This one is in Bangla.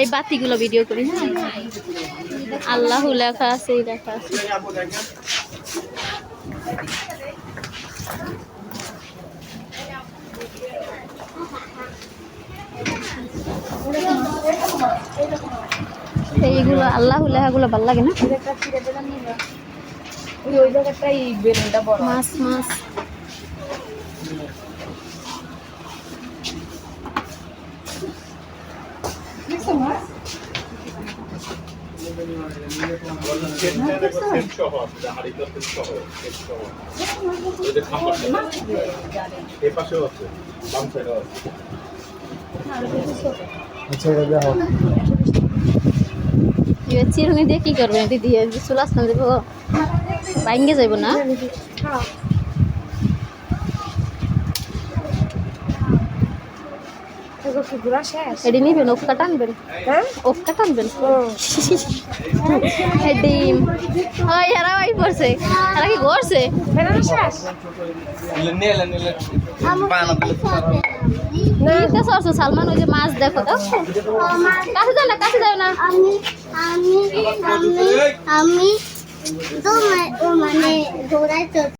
এই বাতিগুলো ভিডিও করি। হ্যাঁ, আল্লাহ লেখা আছে, এই লেখা আছে। এইগুলো আল্লাহ লেখাগুলো ভালো লাগে না? ওই জায়গাটাই বেলুনটা বড়। মাছ মাছ চিরুনি দিয়ে কি করবে দিদি? চুলাস না দেবো, ভাঙ্গে যাইব না? এটি নিবেন, ওফকা টানবেন? ওফকা টানবেন? ডিম হয় এরা ভাই পড়ছে, এরা কি করছে? সালমান ওই যে মাছ দেখো, কাছে যাও না, কাছে যাও না। আমি তো মানে